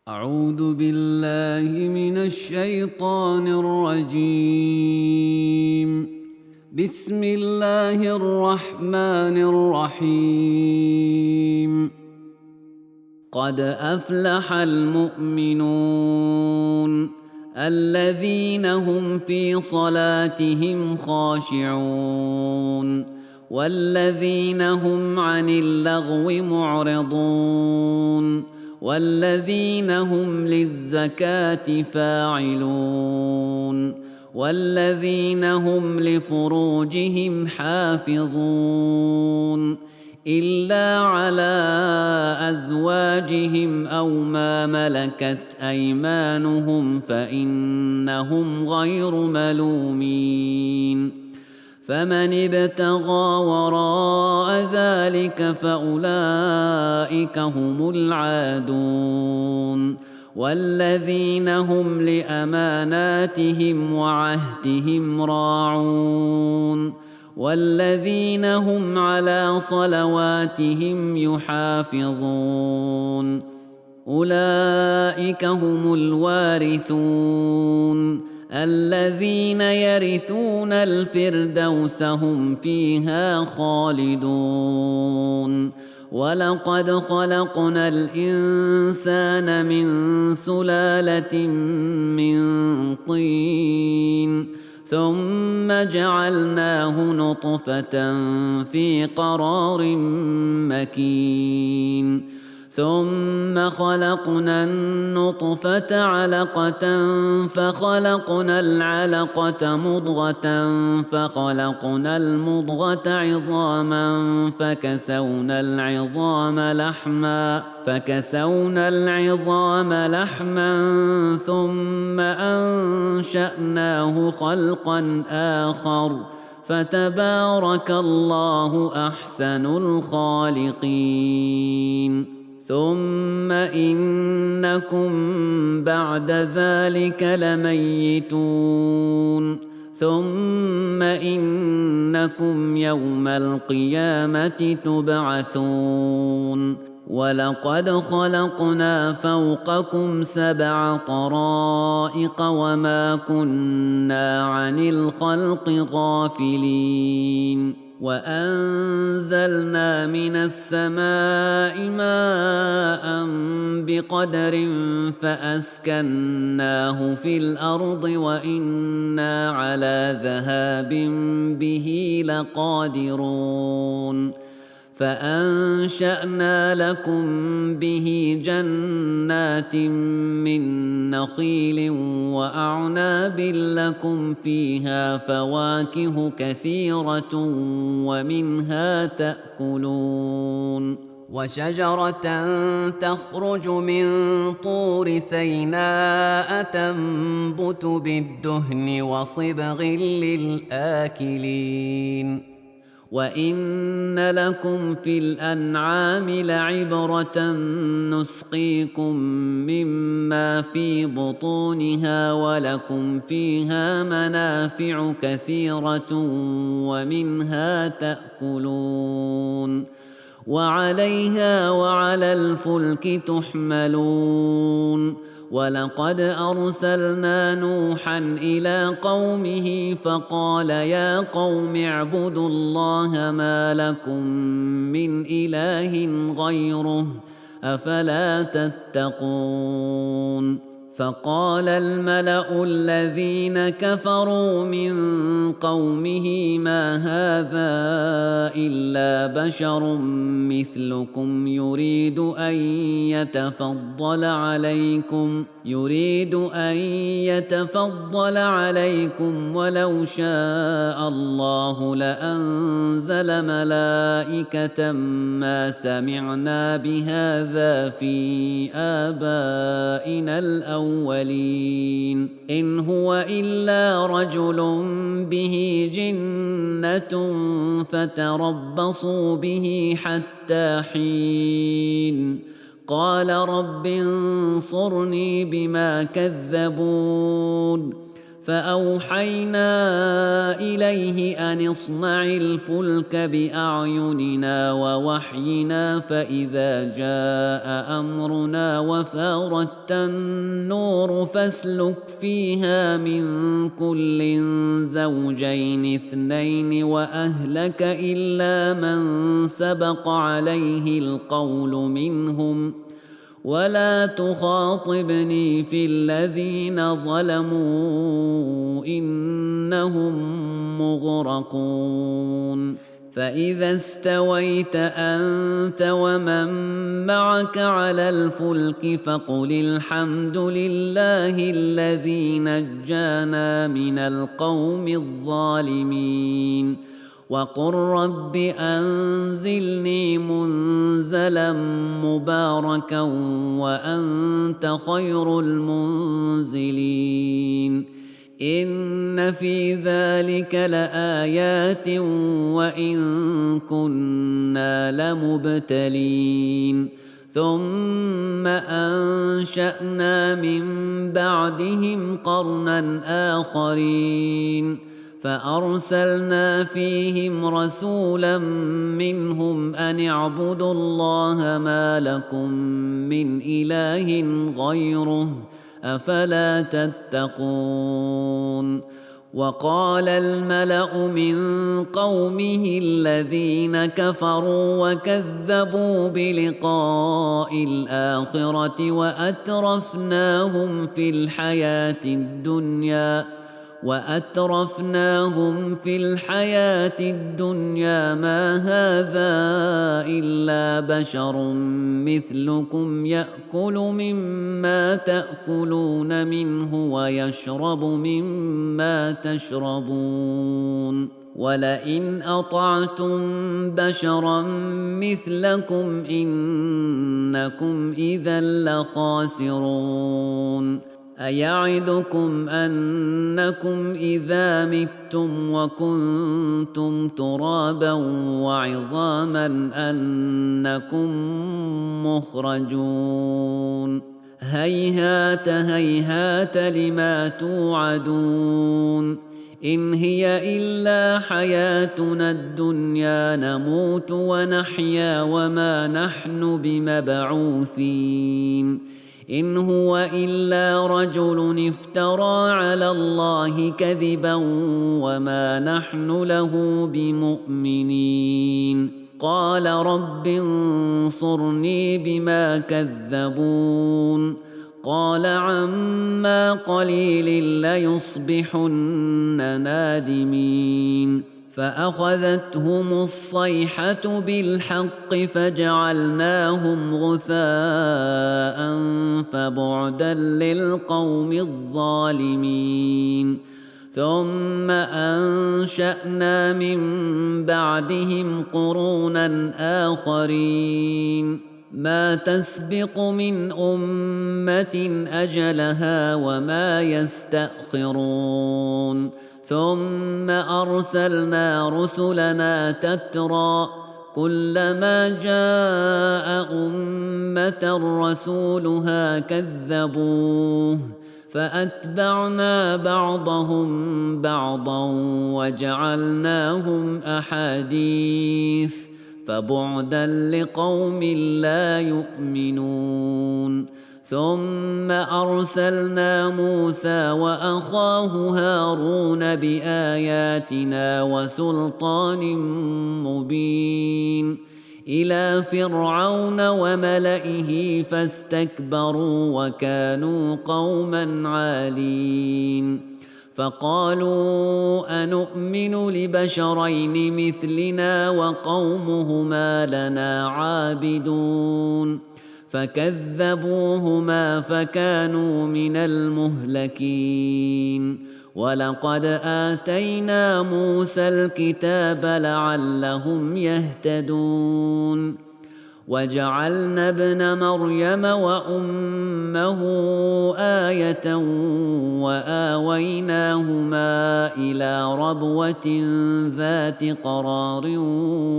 أعوذ بالله من الشيطان الرجيم. بسم الله الرحمن الرحيم. قد أفلح المؤمنون الذين هم في صلاتهم خاشعون والذين هم عن اللغو معرضون والذين هم للزكاة فاعلون والذين هم لفروجهم حافظون إلا على أزواجهم أو ما ملكت أيمانهم فإنهم غير ملومين. فمن ابتغى وراء ذلك فأولئك هم العادون والذين هم لأماناتهم وعهدهم راعون والذين هم على صلواتهم يحافظون. أولئك هم الوارثون الذين يرثون الفردوس هم فيها خالدون. ولقد خلقنا الإنسان من سلالة من طين ثم جعلناه نطفة في قرار مكين ثم خلقنا النطفة علقة فخلقنا العلقة مضغة فخلقنا المضغة عظاما فكسونا العظام لحما ثم أنشأناه خلقا آخر فتبارك الله أحسن الخالقين. ثم إنكم بعد ذلك لميتون ثم إنكم يوم القيامة تبعثون. ولقد خلقنا فوقكم 7 طرائق وما كنا عن الخلق غافلين. وأنزلنا من السماء ماء بقدر فأسكناه في الأرض وإنا على ذهاب به لقادرون. فأنشأنا لكم به جنات من نخيل وأعناب لكم فيها فواكه كثيرة ومنها تأكلون. وشجرة تخرج من طور سيناء تنبت بالدهن وصبغ للآكلين. وإن لكم في الأنعام لعبرة نسقيكم مما في بطونها ولكم فيها منافع كثيرة ومنها تأكلون وعليها وعلى الفلك تحملون. ولقد أرسلنا نوحا إلى قومه فقال يا قوم اعبدوا الله ما لكم من إله غيره أفلا تتقون. فقال الملأ الذين كفروا من قومه ما هذا إلا بشر مثلكم يريد أن يتفضل عليكم ولو شاء الله لأنزل ملائكة ما سمعنا بهذا في آبائنا الأولين إن هو إلا رجل به جنة فتربصوا به حتى حين. قال رب انصرني بما كذبون. فأوحينا إليه أن اصنع الفلك بأعيننا ووحينا فإذا جاء أمرنا وفارت النور فاسلك فيها من كل زوجين اثنين وأهلك إلا من سبق عليه القول منهم ولا تخاطبني في الذين ظلموا إنهم مغرقون فإذا استويت أنت ومن معك على الفلك فقل الحمد لله الذي نجانا من القوم الظالمين وقل رب أنزلني منزلا مباركا وأنت خير المنزلين إن في ذلك لآيات وإن كنا لمبتلين ثم أنشأنا من بعدهم قرنا آخرين فأرسلنا فيهم رسولا منهم أن اعبدوا الله ما لكم من إله غيره أفلا تتقون وقال الملأ من قومه الذين كفروا وكذبوا بلقاء الآخرة وأترفناهم في الحياة الدنيا ما هذا إلا بشر مثلكم يأكل مما تأكلون منه ويشرب مما تشربون ولئن أطعتم بشرا مثلكم إنكم إذا لخاسرون أيعدكم أنكم إذا متم وكنتم ترابا وعظاما أنكم مخرجون هيهات هيهات لما توعدون إن هي إلا حياتنا الدنيا نموت ونحيا وما نحن بمبعوثين إن هو إلا رجل افترى على الله كذبا وما نحن له بمؤمنين قال رب انصرني بما كذبون قال عما قليل ليصبحن نادمين فأخذتهم الصيحة بالحق فجعلناهم غثاء فبعدا للقوم الظالمين ثم أنشأنا من بعدهم قرونا آخرين ما تسبق من أمة أجلها وما يستأخرون ثم أرسلنا رسلنا تترى كلما جاء أمة رسولها كذبوه فأتبعنا بعضهم بعضا وجعلناهم أحاديث فبعدا لقوم لا يؤمنون ثم أرسلنا موسى وأخاه هارون بآياتنا وسلطان مبين إلى فرعون وملئه فاستكبروا وكانوا قوما عالين فقالوا أنؤمن لبشرين مثلنا وقومهما لنا عابدون فكذبوهما فكانوا من المهلكين ولقد آتينا موسى الكتاب لعلهم يهتدون وجعلنا ابن مريم وأمه آية وآويناهما إلى ربوة ذات قرار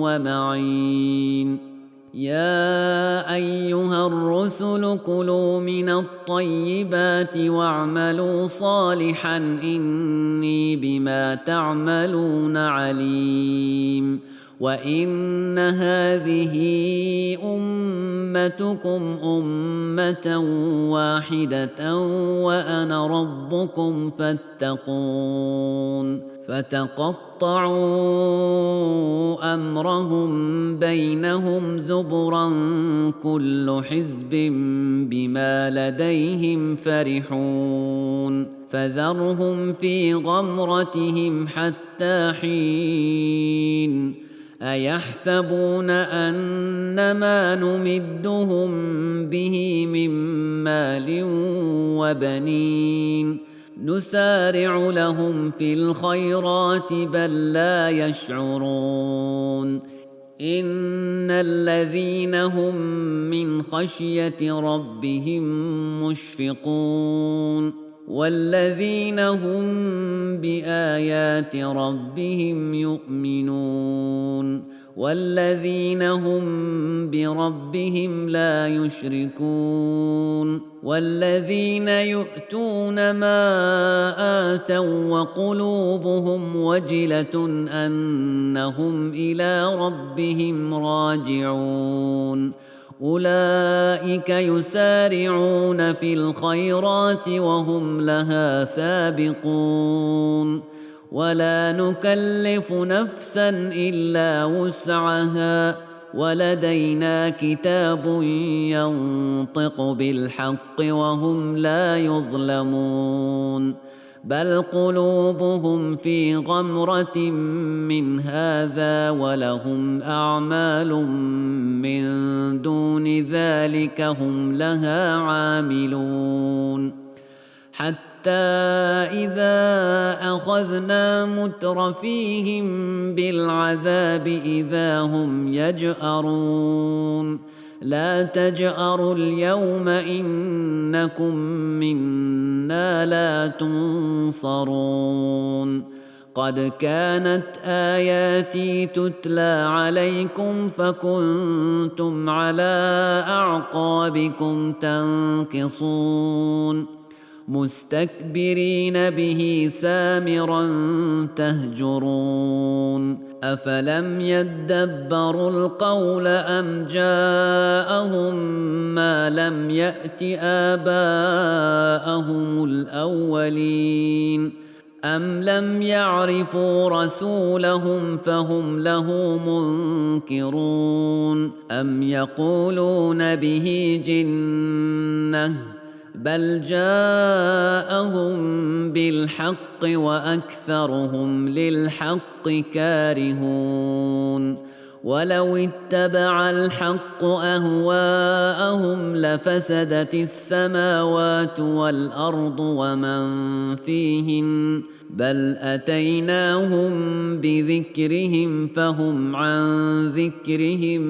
ومعين يا أيها الرسل كلوا من الطيبات واعملوا صالحا إني بما تعملون عليم وإن هذه أمتكم أمة واحدة وأنا ربكم فاتقون فتقطعوا أمرهم بينهم زبرا كل حزب بما لديهم فرحون فذرهم في غمرتهم حتى حين أيحسبون أنما نمدهم به من مال وبنين نسارع لهم في الخيرات بل لا يشعرون إن الذين هم من خشية ربهم مشفقون والذين هم بآيات ربهم يؤمنون والذين هم بربهم لا يشركون والذين يؤتون ما آتوا وقلوبهم وجلة أنهم إلى ربهم راجعون أولئك يسارعون في الخيرات وهم لها سابقون ولا نكلف نفسا إلا وسعها ولدينا كتاب ينطق بالحق وهم لا يظلمون بل قلوبهم في غمرة من هذا ولهم أعمال من دون ذلك هم لها عاملون حتى إذا أخذنا مترفيهم بالعذاب إذا هم يجأرون لا تجأروا اليوم إنكم منا لا تنصرون قد كانت آياتي تتلى عليكم فكنتم على أعقابكم تنكصون مستكبرين به سامرا تهجرون أفلم يدبروا القول أم جاءهم ما لم يأت آباءهم الأولين أم لم يعرفوا رسولهم فهم له منكرون أم يقولون به جنة بل جاءهم بالحق وأكثرهم للحق كارهون ولو اتبع الحق أهواءهم لفسدت السماوات والأرض ومن فيهن بل أتيناهم بذكرهم فهم عن ذكرهم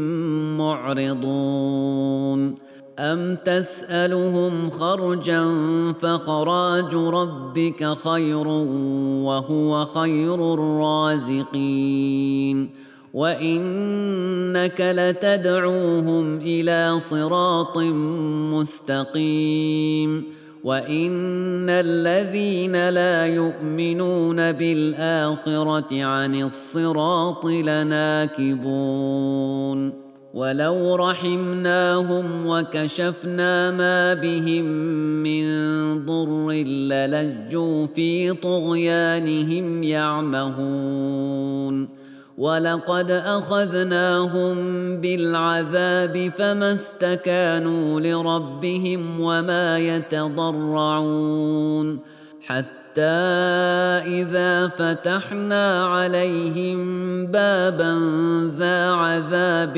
معرضون أم تسألهم خرجا فخراج ربك خير وهو خير الرازقين وإنك لتدعوهم إلى صراط مستقيم وإن الذين لا يؤمنون بالآخرة عن الصراط لناكبون ولو رحمناهم وكشفنا ما بهم من ضر للجوا في طغيانهم يعمهون ولقد أخذناهم بالعذاب فما استكانوا لربهم وما يتضرعون حتى إذا فتحنا عليهم بابا ذا عذاب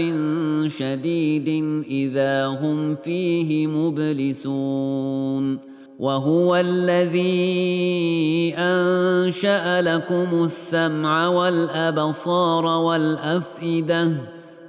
شديد إذا هم فيه مبلسون وهو الذي أنشأ لكم السمع والأبصار والأفئدة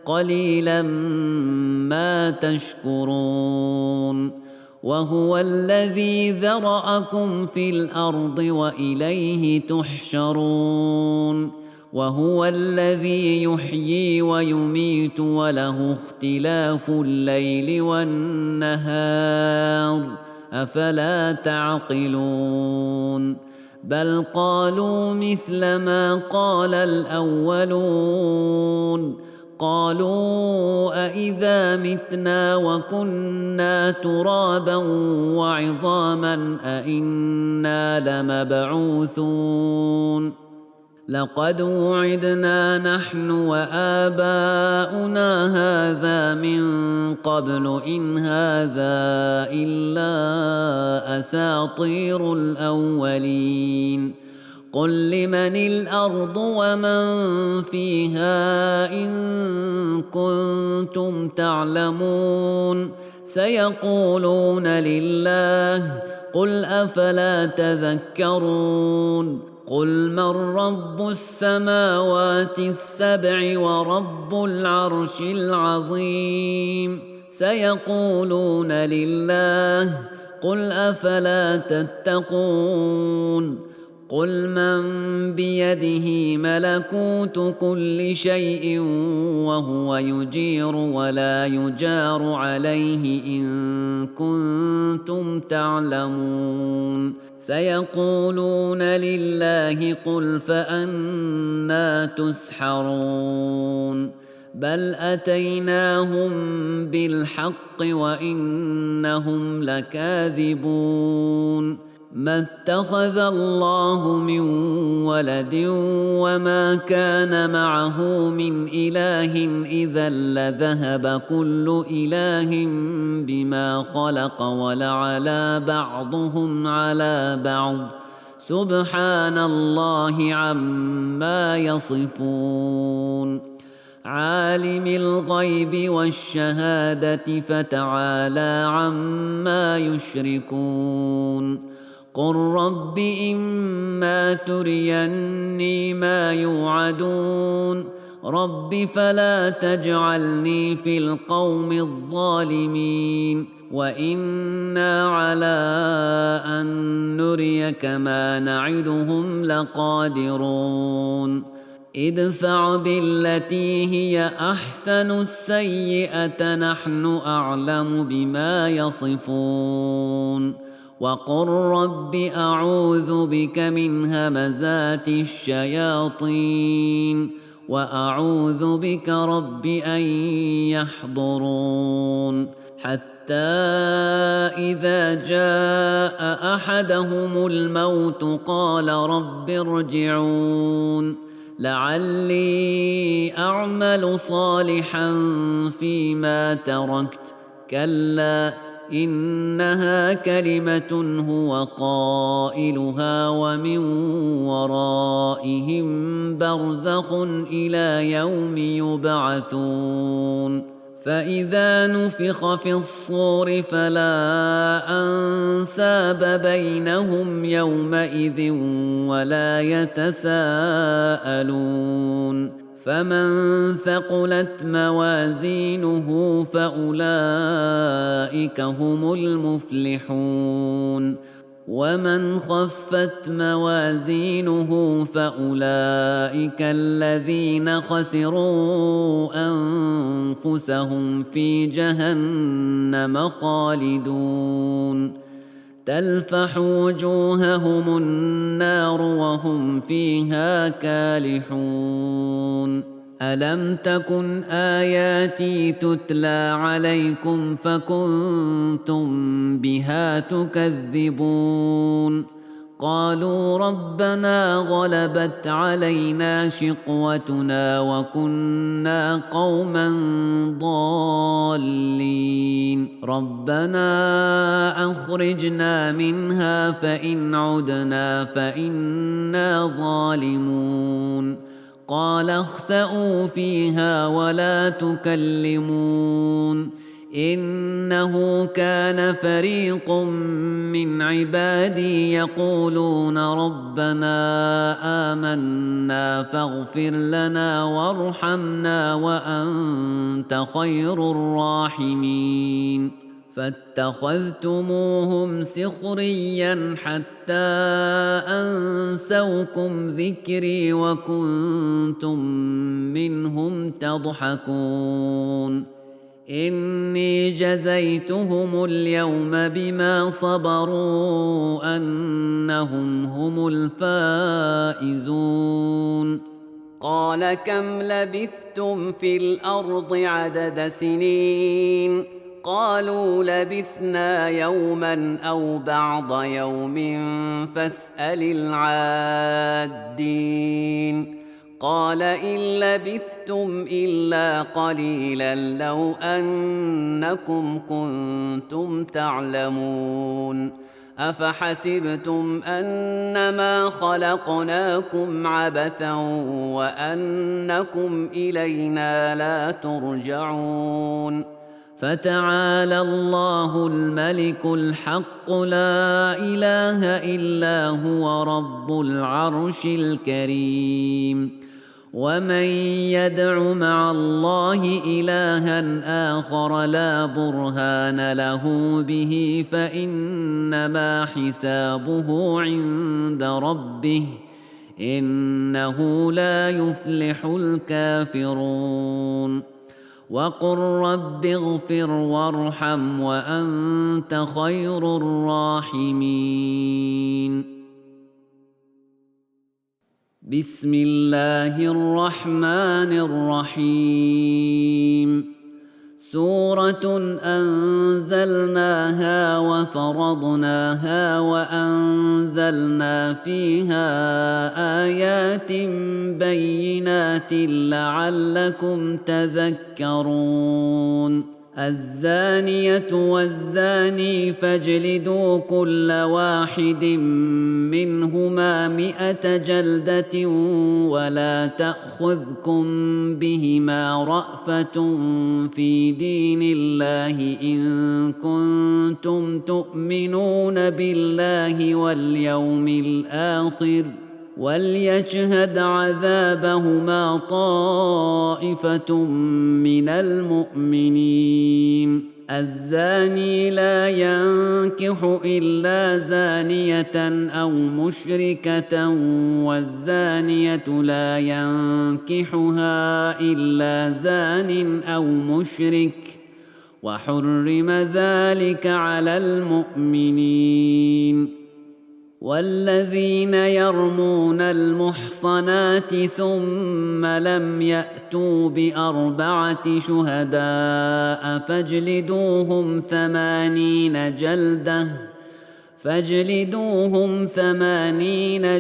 قليلا ما تشكرون وهو الذي ذرأكم في الأرض وإليه تحشرون وهو الذي يحيي ويميت وله اختلاف الليل والنهار أفلا تعقلون بل قالوا مثل ما قال الأولون قالوا أإذا متنا وكنا ترابا وعظاما أإنا لمبعوثون لقد وعدنا نحن وآباؤنا هذا من قبل إن هذا إلا أساطير الأولين قل لمن الأرض ومن فيها إن كنتم تعلمون سيقولون لله قل أفلا تذكرون قل من رب السماوات السبع ورب العرش العظيم سيقولون لله قل أفلا تتقون قل من بيده ملكوت كل شيء وهو يجير ولا يجار عليه إن كنتم تعلمون سيقولون لله قل فأنى تسحرون بل أتيناهم بالحق وإنهم لكاذبون ما اتخذ الله من ولد وما كان معه من إله إذا لذهب كل إله بما خلق ولعلى بعضهم على بعض سبحان الله عما يصفون عالم الغيب والشهادة فتعالى عما يشركون قل رب إما تريني ما يوعدون رب فلا تجعلني في القوم الظالمين وإنا على أن نريك ما نعدهم لقادرون ادفع بالتي هي أحسن السيئة نحن أعلم بما يصفون وقل رب أعوذ بك من همزات الشياطين وأعوذ بك رب أن يحضرون حتى إذا جاء أحدهم الموت قال رب ارجعون لعلي أعمل صالحا فيما تركت كلا إنها كلمة هو قائلها ومن ورائهم برزخ إلى يوم يبعثون فإذا نفخ في الصور فلا أنساب بينهم يومئذ ولا يتساءلون فمن ثقلت موازينه فأولئك هم المفلحون ومن خفت موازينه فأولئك الذين خسروا أنفسهم في جهنم خالدون تلفح وجوههم النار وهم فيها كالحون ألم تكن آياتي تتلى عليكم فكنتم بها تكذبون قالوا ربنا غلبت علينا شقوتنا وكنا قوما ضالين ربنا أخرجنا منها فإن عدنا فإنا ظالمون قال اخسئوا فيها ولا تكلمون إنه كان فريق من عبادي يقولون ربنا آمنا فاغفر لنا وارحمنا وأنت خير الراحمين فاتخذتموهم سخريا حتى أنسوكم ذكري وكنتم منهم تضحكون إني جزيتهم اليوم بما صبروا أنهم هم الفائزون قال كم لبثتم في الأرض عدد سنين قالوا لبثنا يوما أو بعض يوم فاسأل العادين قال إن لبثتم إلا قليلا لو أنكم كنتم تعلمون أفحسبتم أنما خلقناكم عبثا وأنكم إلينا لا ترجعون فتعالى الله الملك الحق لا إله إلا هو رب العرش الكريم ومن يدع مع الله إلها آخر لا برهان له به فإنما حسابه عند ربه إنه لا يفلح الكافرون وقل رب اغفر وارحم وأنت خير الراحمين بسم الله الرحمن الرحيم سورة أنزلناها وفرضناها وأنزلنا فيها آيات بينات لعلكم تذكرون الزانية والزاني فاجلدوا كل واحد منهما 100 جلدة ولا تأخذكم بهما رأفة في دين الله إن كنتم تؤمنون بالله واليوم الآخر وليشهد عذابهما طائفة من المؤمنين الزاني لا ينكح إلا زانية أو مشركة والزانية لا ينكحها إلا زان أو مشرك وحرم ذلك على المؤمنين والذين يرمون المحصنات ثم لم يأتوا ب4 شهداء فاجلدوهم 80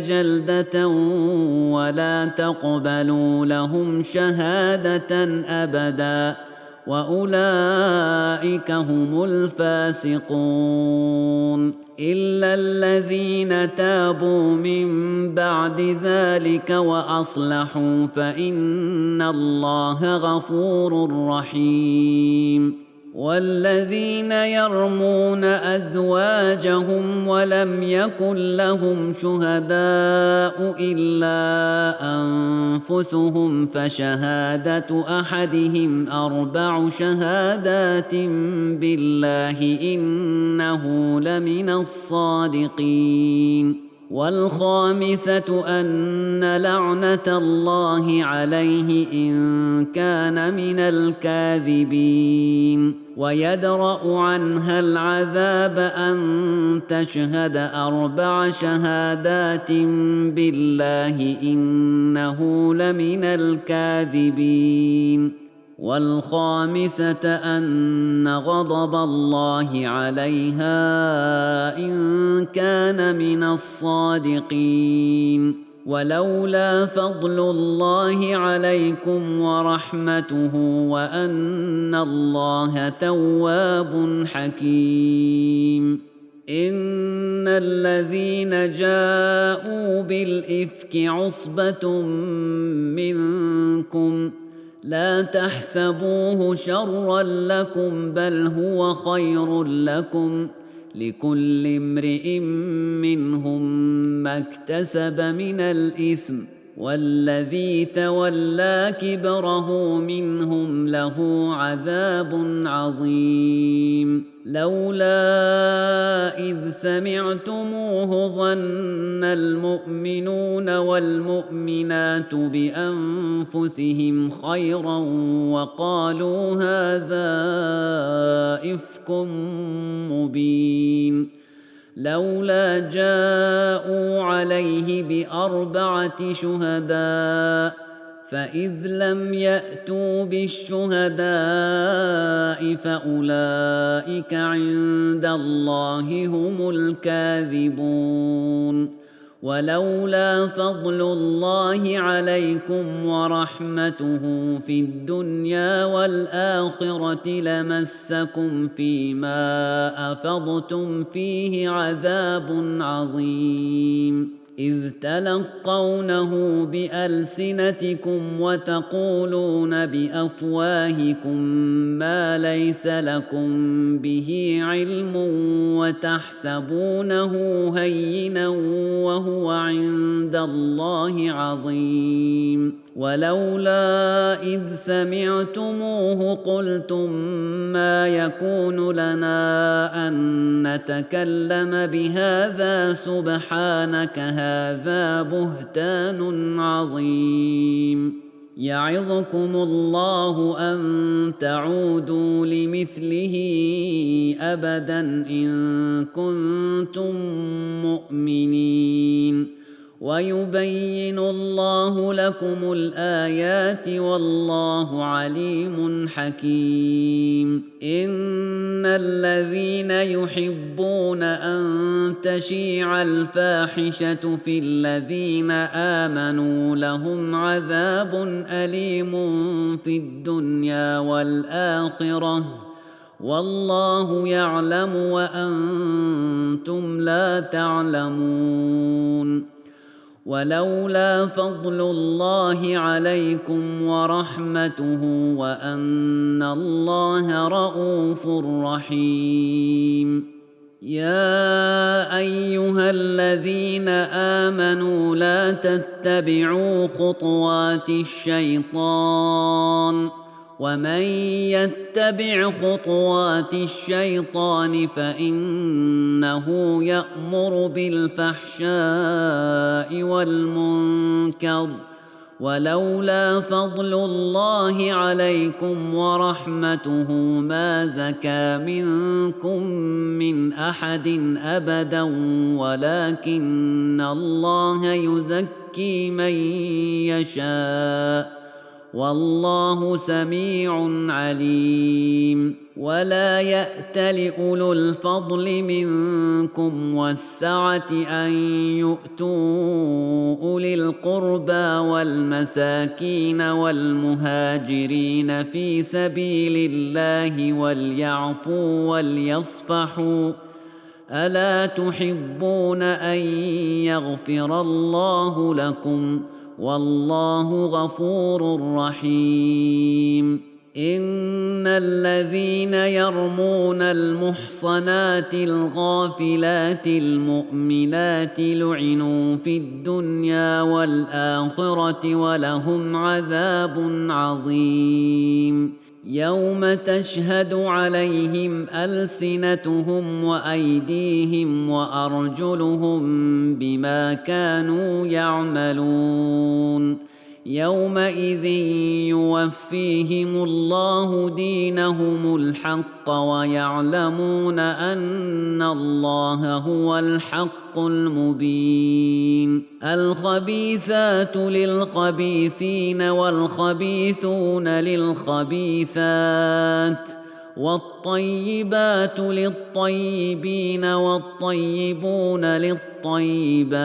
جلدة ولا تقبلوا لهم شهادة أبدا وأولئك هم الفاسقون إلا الذين تابوا من بعد ذلك وأصلحوا فإن الله غفور رحيم والذين يرمون أزواجهم ولم يكن لهم شهداء إلا أنفسهم فشهادة أحدهم 4 شهادات بالله إنه لمن الصادقين والخامسة أن لعنة الله عليه إن كان من الكاذبين ويدرأ عنها العذاب أن تشهد 4 شهادات بالله إنه لمن الكاذبين والخامسة أن غضب الله عليها إن كان من الصادقين ولولا فضل الله عليكم ورحمته وأن الله تواب حكيم إن الذين جاءوا بالإفك عصبة منكم لا تحسبوه شرا لكم بل هو خير لكم لكل امرئ منهم ما اكتسب من الإثم والذي تولى كبره منهم له عذاب عظيم. لولا إذ سمعتموه ظن المؤمنون والمؤمنات بأنفسهم خيرا وقالوا هذا إفك مبين. لولا جاءوا عليه بأربعة شهداء فإذ لم يأتوا بالشهداء فأولئك عند الله هم الكاذبون. ولولا فضل الله عليكم ورحمته في الدنيا والآخرة لمسكم فيما أفضتم فيه عذاب عظيم. إذ تلقونه بألسنتكم وتقولون بأفواهكم ما ليس لكم به علم وتحسبونه هينا وهو عند الله عظيم. ولولا إذ سمعتموه قلتم ما يكون لنا أن نتكلم بهذا سبحانك هذا بهتان عظيم. يعظكم الله أن تعودوا لمثله أبدا إن كنتم مؤمنين. ويبين الله لكم الآيات والله عليم حكيم. إن الذين يحبون أن تشيع الفاحشة في الذين آمنوا لهم عذاب أليم في الدنيا والآخرة والله يعلم وأنتم لا تعلمون. ولولا فضل الله عليكم ورحمته وأن الله رءوف رحيم. يا أيها الذين آمنوا لا تتبعوا خطوات الشيطان ومن يتبع خطوات الشيطان فإنه يأمر بالفحشاء والمنكر. ولولا فضل الله عليكم ورحمته ما زكى منكم من أحد أبدا ولكن الله يزكي من يشاء والله سميع عليم. ولا يأتل أولو الفضل منكم والسعة أن يؤتوا أولي القربى والمساكين والمهاجرين في سبيل الله وليعفوا وليصفحوا ألا تحبون أن يغفر الله لكم والله غفور رحيم. إن الذين يرمون المحصنات الغافلات المؤمنات لعنوا في الدنيا والآخرة ولهم عذاب عظيم. يوم تشهد عليهم ألسنتهم وأيديهم وأرجلهم بما كانوا يعملون. يومئذ يوفيهم الله دينهم الحق ويعلمون أن الله هو الحق المبين. الخبيثات للخبيثين والخبيثون للخبيثات والطيبات للطيبين والطيبون للطيبات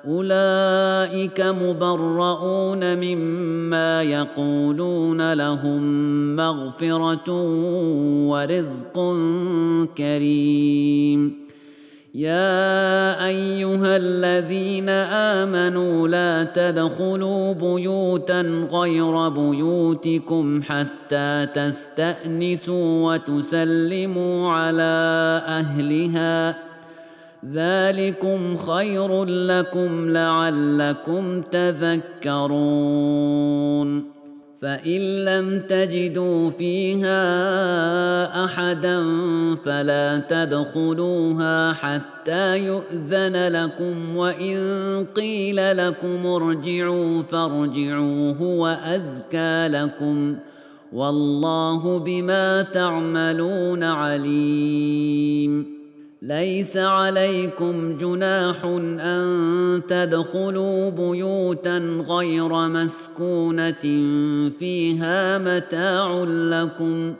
أولئك مبرؤون مما يقولون لهم مغفرة ورزق كريم. يا أيها الذين آمنوا لا تدخلوا بيوتا غير بيوتكم حتى تستأنسوا وتسلموا على أهلها ذلكم خير لكم لعلكم تذكرون. فإن لم تجدوا فيها أحدا فلا تدخلوها حتى يؤذن لكم، وإن قيل لكم ارجعوا فارجعوا هو أزكى لكم، والله بما تعملون عليم. ليس عليكم جناح أن تدخلوا بيوتا غير مسكونة فيها متاع لكم،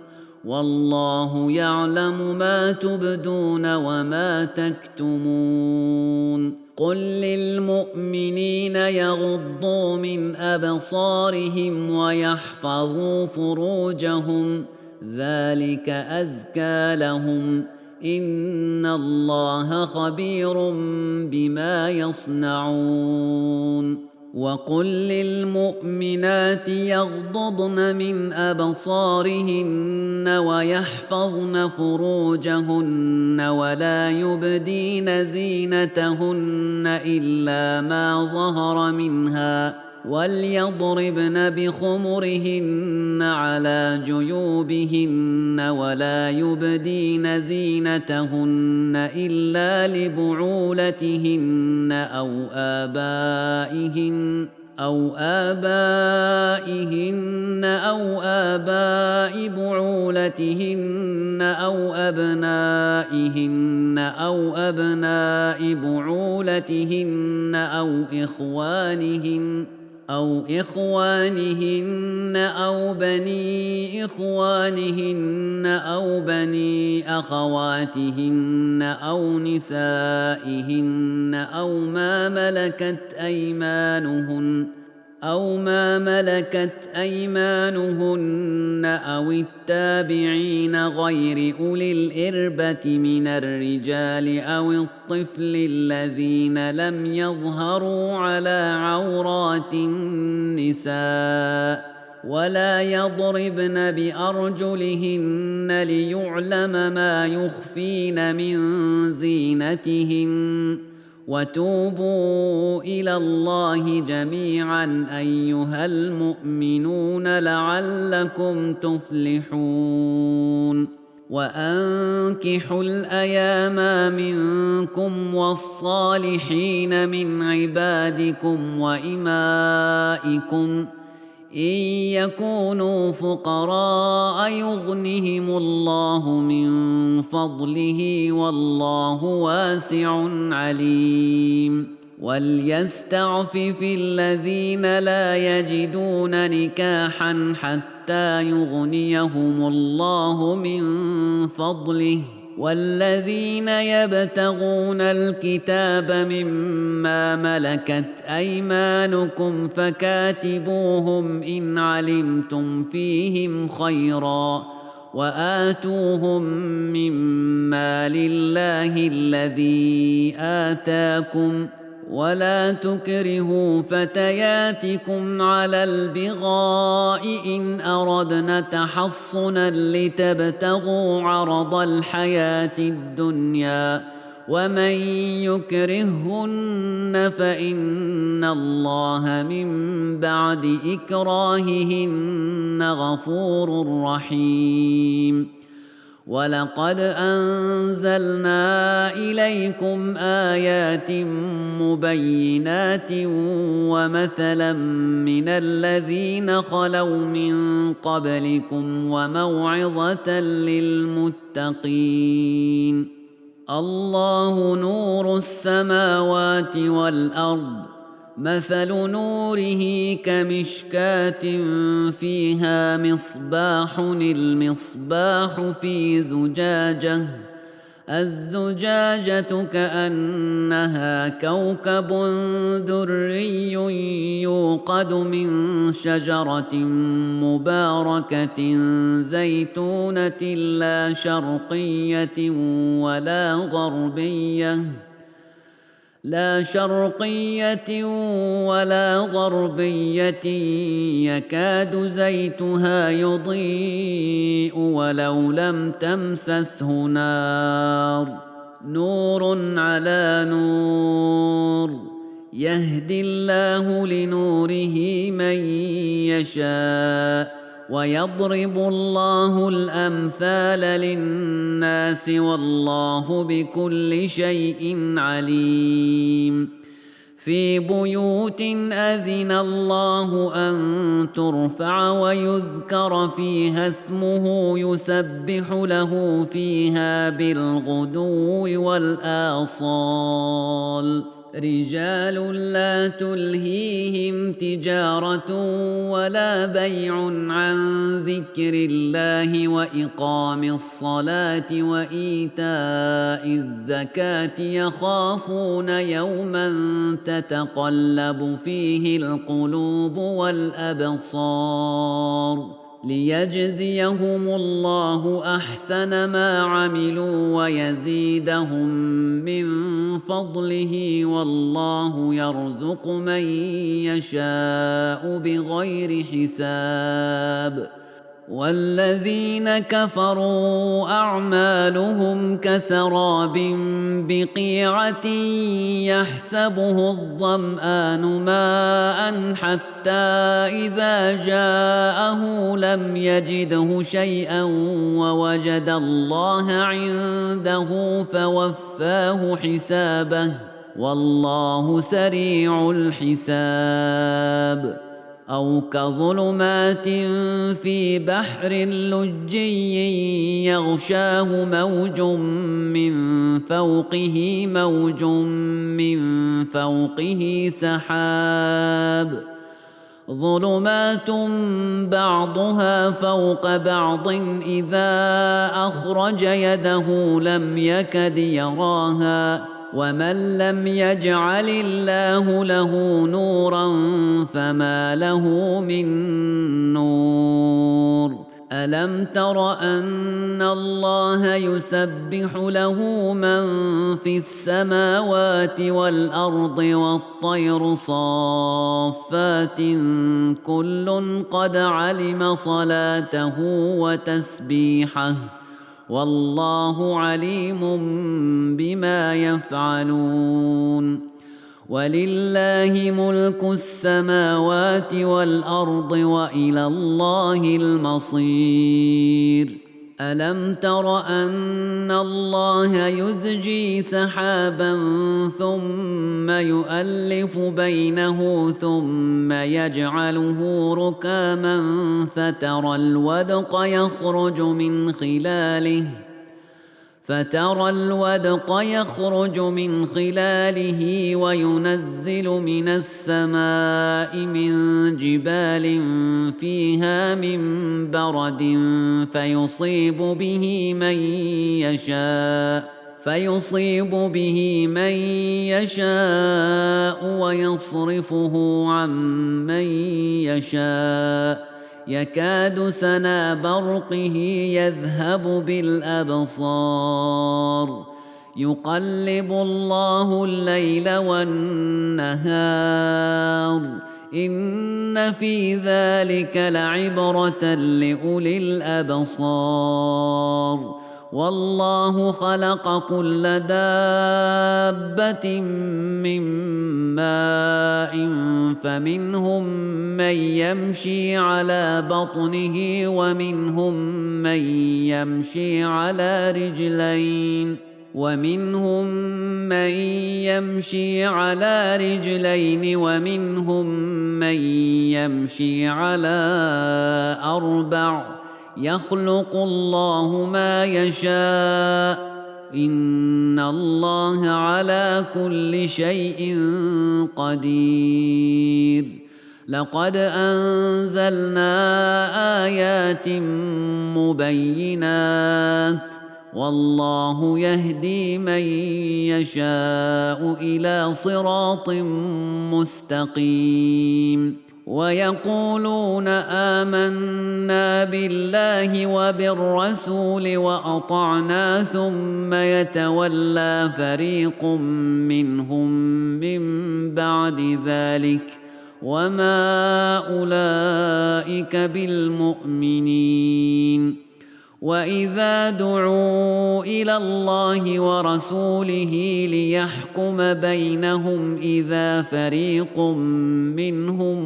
والله يعلم ما تبدون وما تكتمون. قل للمؤمنين يغضوا من أبصارهم ويحفظوا فروجهم، ذلك أزكى لهم، إن الله خبير بما يصنعون. وقل للمؤمنات يغضضن من أبصارهن ويحفظن فروجهن ولا يبدين زينتهن إلا ما ظهر منها، وليضربن بخمرهن على جيوبهن ولا يبدين زينتهن إلا لبعولتهن أو آبائهن أو آباء بعولتهن أو أبنائهن أو أبناء بعولتهن أو إخوانهن أو بني إخوانهن أو بني أخواتهن أو نسائهن أو ما ملكت أيمانهن أو التابعين غير أولي الإربة من الرجال أو الطفل الذين لم يظهروا على عورات النساء، ولا يضربن بأرجلهن ليعلم ما يخفين من زينتهن. وتوبوا إلى الله جميعا أيها المؤمنون لعلكم تفلحون. وأنكحوا الأيام منكم والصالحين من عبادكم وإمائكم إن يكونوا فقراء يغنهم الله من فضله والله واسع عليم. وليستعفف الذين لا يجدون نكاحا حتى يغنيهم الله من فضله، والذين يبتغون الكتاب مما ملكت أيمانكم فكاتبوهم إن علمتم فيهم خيرا، وآتوهم مما لله الذي آتاكم، ولا تكرهوا فتياتكم على البغاء إن أردنا تحصنا لتبتغوا عرض الحياة الدنيا، ومن يكرههن فإن الله من بعد إكراههن غفور رحيم. ولقد أنزلنا إليكم آيات مبينات ومثلا من الذين خلوا من قبلكم وموعظة للمتقين. الله نور السماوات والأرض، مثل نوره كمشكاة فيها مصباح، المصباح في زجاجة، الزجاجة كأنها كوكب دري يوقد من شجرة مباركة زيتونة لا شرقية ولا غربية يكاد زيتها يضيء ولو لم تمسسه نار، نور على نور، يهدي الله لنوره من يشاء ويضرب الله الأمثال للناس والله بكل شيء عليم. في بيوت أذن الله أن ترفع ويذكر فيها اسمه يسبح له فيها بالغدو والآصال. رجال لا تلهيهم تجارة ولا بيع عن ذكر الله وإقام الصلاة وإيتاء الزكاة يخافون يوما تتقلب فيه القلوب والأبصار. ليجزيهم الله أحسن ما عملوا ويزيدهم من فضله والله يرزق من يشاء بغير حساب. والذين كفروا أعمالهم كسراب بقيعة يحسبه الظمآن ماء حتى إذا جاءه لم يجده شيئا ووجد الله عنده فوفاه حسابه والله سريع الحساب. أو كظلمات في بحر لجي يغشاه موج من فوقه موج من فوقه سحاب ظلمات بعضها فوق بعض إذا أخرج يده لم يكد يراها ومن لم يجعل الله له نورا فما له من نور. ألم تر أن الله يسبح له من في السماوات والأرض والطير صافات كل قد علم صلاته وتسبيحه والله عليم بما يفعلون. ولله ملك السماوات والأرض وإلى الله المصير. ألم تر أن الله يزجي سحابا ثم يؤلف بينه ثم يجعله ركاما فترى الودق يخرج من خلاله وينزل من السماء من جبال فيها من برد فيصيب به من يشاء ويصرفه عن من يشاء يكاد سنا برقه يذهب بالأبصار. يقلب الله الليل والنهار إن في ذلك لعبرة لأولي الأبصار. والله خلق كل دابة من ماء فمنهم من يمشي على بطنه ومنهم من يمشي على رجلين ومنهم من يمشي على أربع يخلق الله ما يشاء إن الله على كل شيء قدير. لقد أنزلنا آيات مبينات والله يهدي من يشاء إلى صراط مستقيم. ويقولون آمنا بالله وبالرسول وأطعنا ثم يتولى فريق منهم من بعد ذلك وما أولئك بالمؤمنين. وإذا دعوا إلى الله ورسوله ليحكم بينهم إذا فريق منهم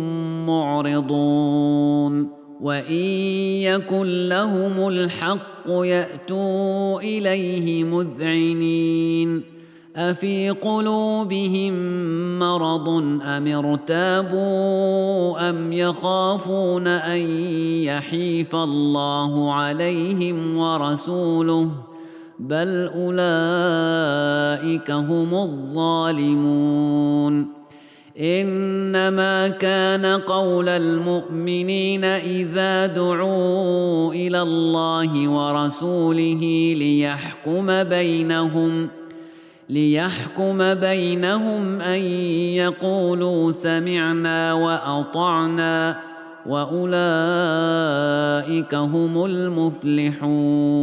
معرضون وإن يكن لهم الحق يأتوا إليه مذعنين أفي قلوبهم مرض أم ارتابوا أم يخافون أن يحيف الله عليهم ورسوله بل أولئك هم الظالمون إنما كان قول المؤمنين إذا دعوا إلى الله ورسوله ليحكم بينهم أن يقولوا سمعنا وأطعنا وأولئك هم المفلحون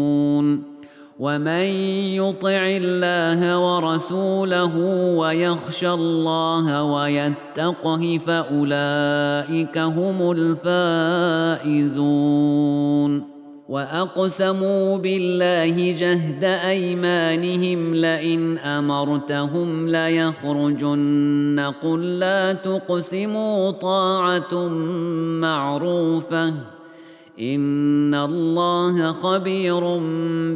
ومن يطع الله ورسوله ويخشى الله ويتقه فأولئك هم الفائزون وأقسموا بالله جهد أيمانهم لئن أمرتهم ليخرجن قل لا تقسموا طاعة معروفة إن الله خبير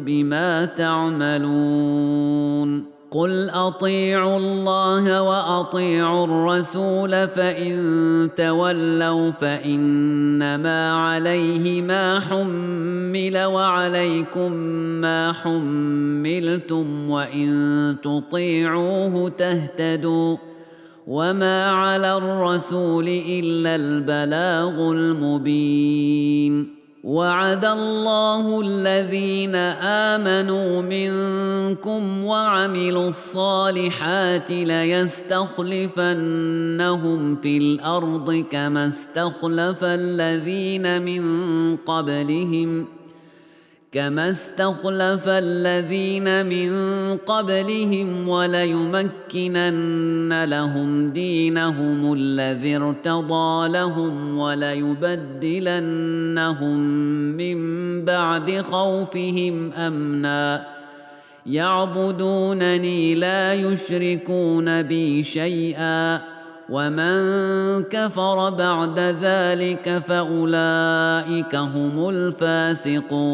بما تعملون قل أطيعوا الله وأطيعوا الرسول فإن تولوا فإنما عليه ما حمل وعليكم ما حملتم وإن تطيعوه تهتدوا وما على الرسول إلا البلاغ المبين وعد الله الذين آمنوا منكم وعملوا الصالحات ليستخلفنهم في الأرض كما استخلف الذين من قبلهم وليمكنن لهم دينهم الذي ارتضى لهم وليبدلنهم من بعد خوفهم أمنا يعبدونني لا يشركون بي شيئا ومن كفر بعد ذلك فأولئك هم الفاسقون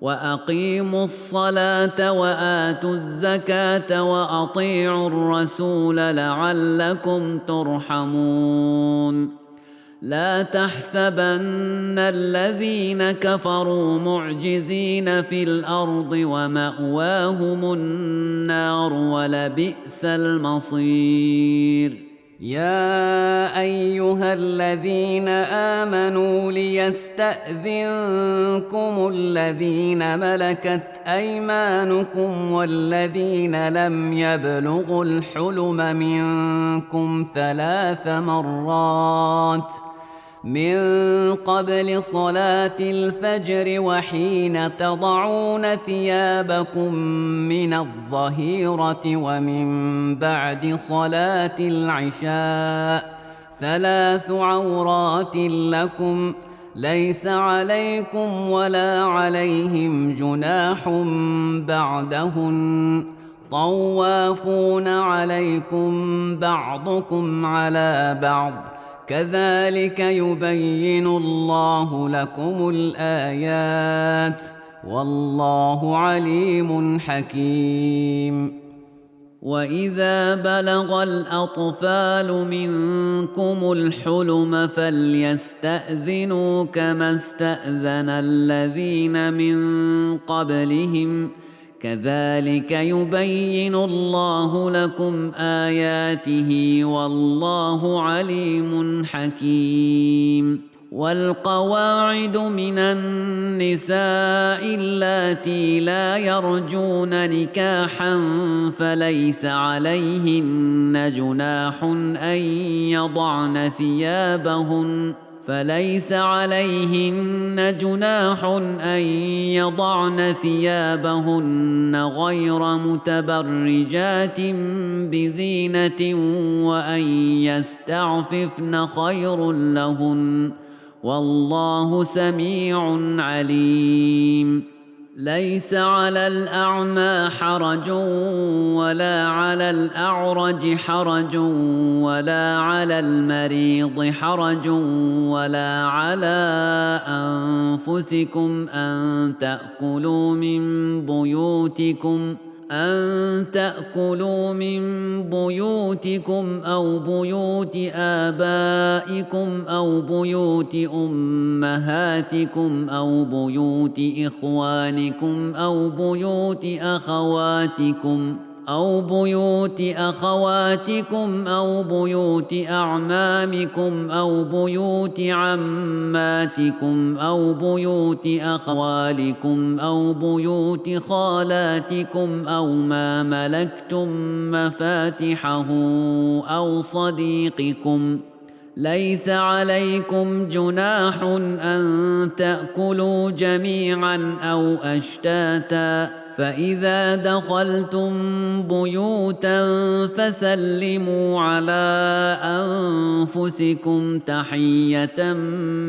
وأقيموا الصلاة وآتوا الزكاة وأطيعوا الرسول لعلكم ترحمون لا تحسبن الذين كفروا معجزين في الأرض ومأواهم النار ولبئس المصير يا أيها الذين آمنوا ليستأذنكم الذين ملكت أيمانكم والذين لم يبلغوا الحلم منكم 3 مرات من قبل صلاة الفجر وحين تضعون ثيابكم من الظهيرة ومن بعد صلاة العشاء 3 عورات لكم ليس عليكم ولا عليهم جناح بعدهن طوافون عليكم بعضكم على بعض كذلك يبين الله لكم الآيات والله عليم حكيم وإذا بلغ الأطفال منكم الحلم فليستأذنوا كما استأذن الذين من قبلهم كذلك يبين الله لكم آياته والله عليم حكيم والقواعد من النساء اللاتي لا يرجون نكاحا فليس عليهن جناح أن يضعن ثيابهن غير متبرجات بزينة وأن يستعففن خير لهن والله سميع عليم. ليس على الأعمى حرج ولا على الأعرج حرج ولا على المريض حرج ولا على أنفسكم أن تأكلوا من بيوتكم أو بيوت آبائكم أو بيوت أمهاتكم أو بيوت إخوانكم أو بيوت أخواتكم أو بيوت أعمامكم أو بيوت عماتكم أو بيوت أخوالكم أو بيوت خالاتكم أو ما ملكتم مفاتحه أو صديقكم. ليس عليكم جناح أن تأكلوا جميعا أو أشتاتا، فإذا دخلتم بيوتا فسلموا على أنفسكم تحية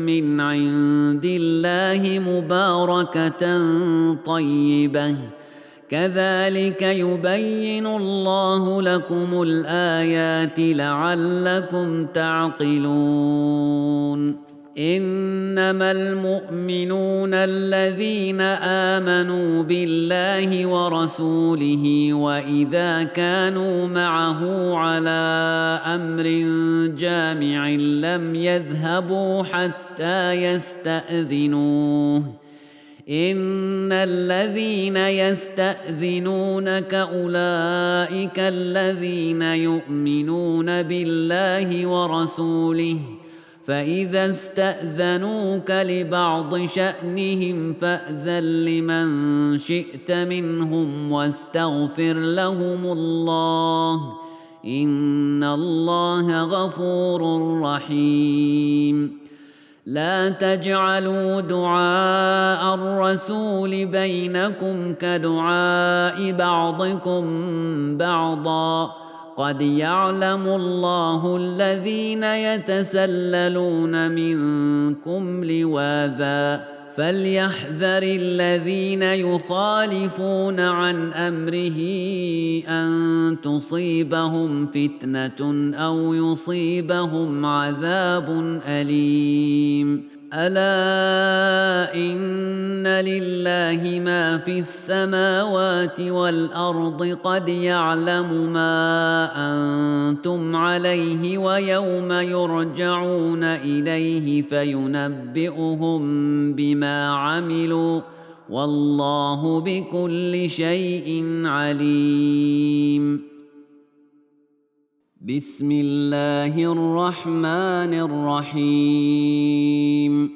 من عند الله مباركة طيبة، كذلك يبين الله لكم الآيات لعلكم تعقلون. إنما المؤمنون الذين آمنوا بالله ورسوله وإذا كانوا معه على أمر جامع لم يذهبوا حتى يستأذنوه. إن الذين يستأذنونك أولئك الذين يؤمنون بالله ورسوله، فإذا استأذنوك لبعض شأنهم فأذن لمن شئت منهم واستغفر لهم الله، إن الله غفور رحيم. لا تجعلوا دعاء الرسول بينكم كدعاء بعضكم بعضا، قد يعلم الله الذين يتسللون منكم لواذا، فليحذر الذين يخالفون عن أمره أن تصيبهم فتنة أو يصيبهم عذاب أليم. ألا إن لله ما في السماوات والأرض، قد يعلم ما أنتم عليه ويوم يرجعون إليه فينبئهم بما عملوا، والله بكل شيء عليم. بسم الله الرحمن الرحيم.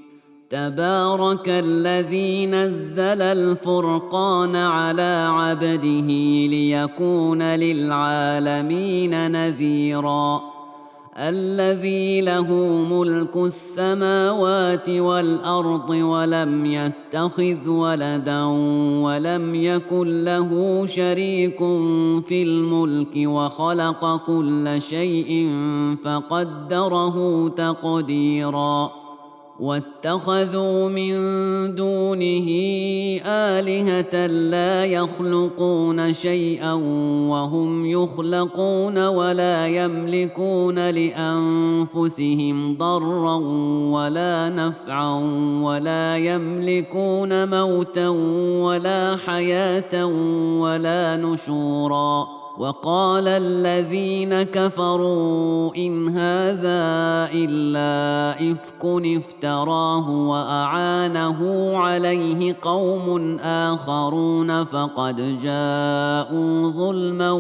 تبارك الذي نزل الفرقان على عبده ليكون للعالمين نذيرا. الذي له ملك السماوات والأرض ولم يتخذ ولدا ولم يكن له شريك في الملك وخلق كل شيء فقدره تقديرا. واتخذوا من دونه آلهة لا يخلقون شيئا وهم يخلقون ولا يملكون لأنفسهم ضرا ولا نفعا ولا يملكون موتا ولا حياة ولا نشورا. وقال الذين كفروا إن هذا إلا إفك افتراه وأعانه عليه قوم آخرون فقد جاءوا ظلما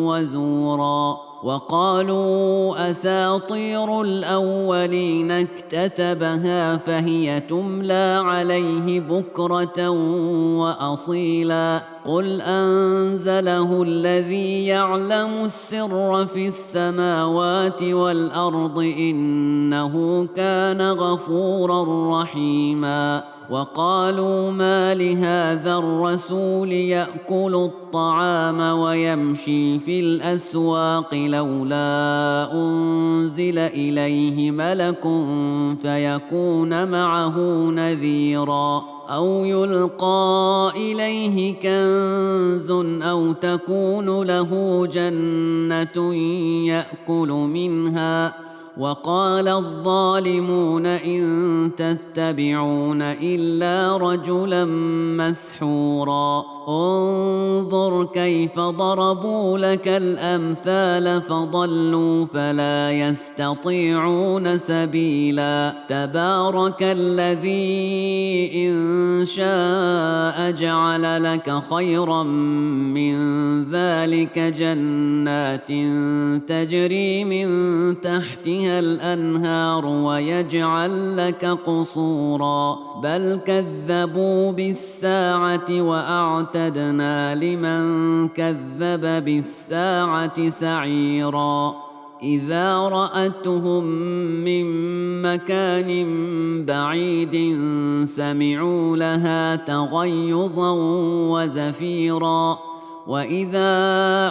وزورا. وقالوا أساطير الأولين اكتتبها فهي تملى عليه بكرة وأصيلا. قل أنزله الذي يعلم السر في السماوات والأرض إنه كان غفورا رحيما. وقالوا ما لهذا الرسول يأكل الطعام ويمشي في الأسواق لولا أنزل إليه ملك فيكون معه نذيرا أو يلقى إليه كنز أو تكون له جنة يأكل منها وقال الظالمون إن تتبعون إلا رجلا مسحورا انظر كيف ضربوا لك الأمثال فضلوا فلا يستطيعون سبيلا تبارك الذي إن شاء جعل لك خيرا من ذلك جنات تجري من تحتها الأنهار ويجعل لك قصورا بل كذبوا بالساعة وأعتدنا لمن كذب بالساعة سعيرا إذا رأتهم من مكان بعيد سمعوا لها تغيظا وزفيرا وإذا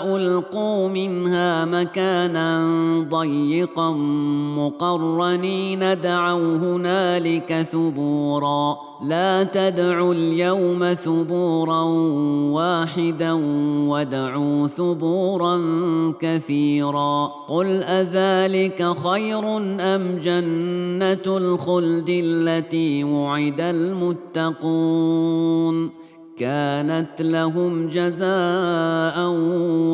ألقوا منها مكانا ضيقا مقرنين دعوا هنالك ثبورا لا تدعوا اليوم ثبورا واحدا وادعوا ثبورا كثيرا قل أذلك خير أم جنة الخلد التي وعد المتقون كانت لهم جزاء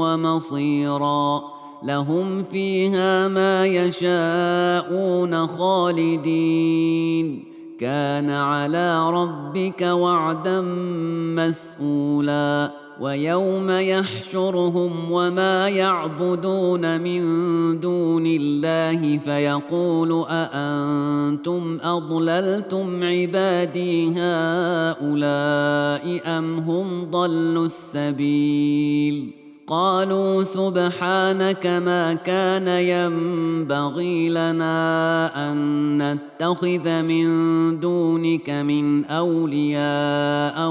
ومصيرا لهم فيها ما يشاءون خالدين كان على ربك وعدا مسئولا ويوم يحشرهم وما يعبدون من دون الله فيقول أأنتم أضللتم عبادي هؤلاء أم هم ضلوا السبيل قالوا سبحانك ما كان ينبغي لنا أن نتخذ من دونك من أولياء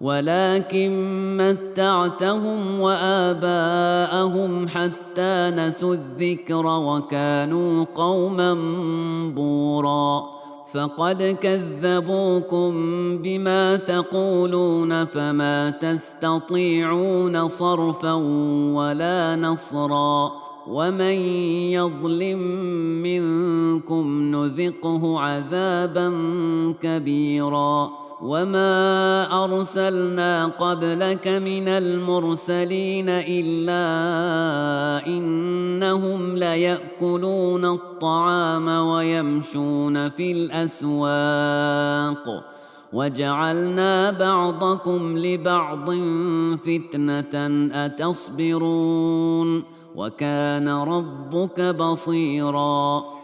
ولكن متعتهم وآباءهم حتى نسوا الذكر وكانوا قوما بورا فقد كذبوكم بما تقولون فما تستطيعون صرفا ولا نصرا ومن يظلم منكم نذقه عذابا كبيرا وما أرسلنا قبلك من المرسلين إلا إنهم ليأكلون الطعام ويمشون في الأسواق وجعلنا بعضكم لبعض فتنة أتصبرون وكان ربك بصيراً